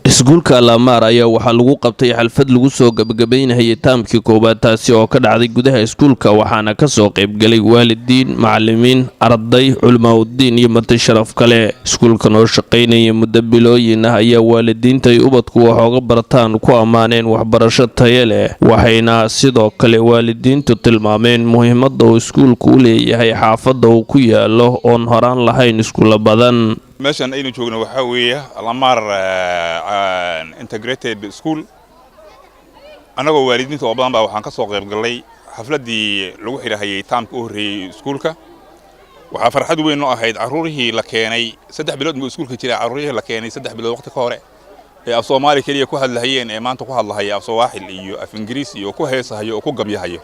Schoolka Amaar ayaa waxaa lagu qabtay xalfad lagu soo gabagabeynayay taamkii koobaad taasi oo ka dhacday gudaha iskuulka waxaana ka soo qayb galay waalidiin, macallimiin, arday, culimaaddin iyo marti sharaf kale. Schoolkan oo shaqeynaya muddo bilooyin ah ayaa waalidiinta ay ubadku waxooga bartaan ku ammaaneen waxbarasho tayo leh waxayna sidoo kale waalidiintu tilmaameen muhiimadda uu iskuulku u leeyahay xaafadda uu ku yaalo oon horaan lahayn iskuulo badan. meeshan aynu joogno waxa weeye Amaar integrated school anagoo waalidiinta oo badan baa waxaan ka soo qayb galay xafladii lagu xirahayay taamka u horeeyay iskuulka waxa farxad weyn oo ahayd caruurihii la keenay 3 bilood ma iskuulka jiray caruurihii la keenay 3 bilood waqti ka hore ee af Soomaali kaliya ku hadlayeen ee maanta ku hadlahaya af Soomaali iyo af Ingiriisi iyo ku heesahayo oo ku gamyahayo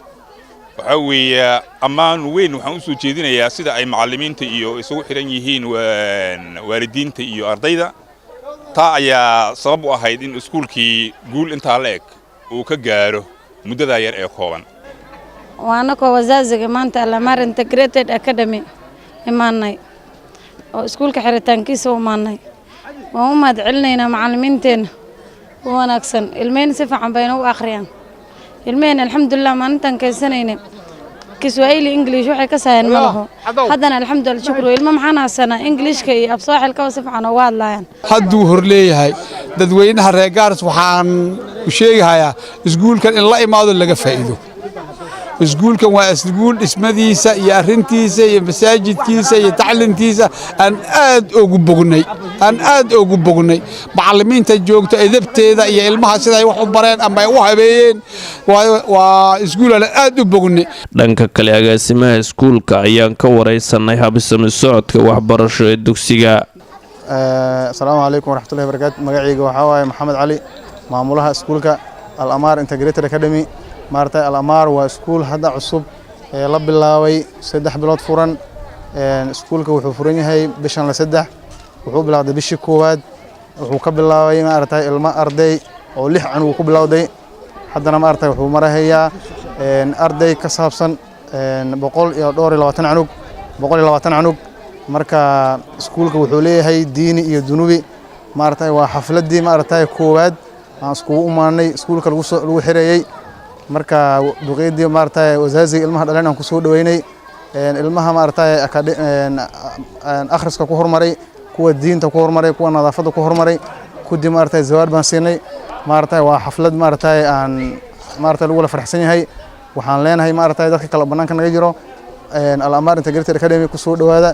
waxa weeye ammaan weyn waxaan u soo jeedinayaa sida ay macallimiinta iyo isugu xiran yihiin waalidiinta iyo ardayda taa ayaa sabab u ahayd in iskuulkii guul inta la eg uu ka gaaro muddada yar ee kooban waana ko wasaaziga maanta Amaar integrated academy imaanay oo iskuulka xiritaankiisa u imaanay waan u mahad celinaynaa macallimiinteena wanaagsan ilmeen si fiican bayna u akhriyaan ilmeen alxamdulillah maalintan kaysanayna kiswahili english waxay ka saayeen malaho haddana alxamdulillah shukru ilmo maxaan haysana englishka iyo af sooxilka si fiican uga hadlayaan hadduu hor leeyahay dadweynaha reer Gaaris waxaan u sheegayaa iskuulkan in la imaado laga faa'iido iskuulkan waa iskuul ismadiisa iyo arintiisa iyo masaajidkiisa iyo tacliintiisa aan aad ugu bognay macallimiinta joogta edebteeda iyo ilmaha sida ay wax u bareen ama ay u habeeyeen waa iskuul aad u bognay dhanka kale agaasimaha iskuulka ayaan ka wareysanay habsami socodka waxbarasho ee dugsiga assalaamu alaykum waraxmatullaahi wabarakaatuh magacayga waxa waaye Maxamed Cali maamulaha iskuulka Amaar integrated academy maartay Amaar waa iskuul hadda cusub ee la bilaabay 3 bilood furan iskuulka wuxuu furan yahay bishan la 3 wuxuu bilaabay bishii koowaad wuxuu ka bilaabay maartay ilmo arday oo 6 cunug ku bilowday haddana maartay wuxuu marahayaa arday ka saabsan 120 cunug marka iskuulka wuxuu leeyahay diini iyo dunubi maartay waa xafladii maartay koowaad aan isku u maanay iskuulka lagu xireeyay marka duqeydii maartay wasaaziga ilmaha dhaleen aan ku soo dhaweynay ilmaha maartay akhriska ku hormaray kuwa diinta ku hormaray kuwa nadaafada ku hormaray kudi maartay zawaad baan siinay maartay waa xaflad maartay aan maartay lagu la farxsan yahay waxaan leenahay maartay dadka kala banaanka naga jiro Amaar integrated academy ku soo dhawaada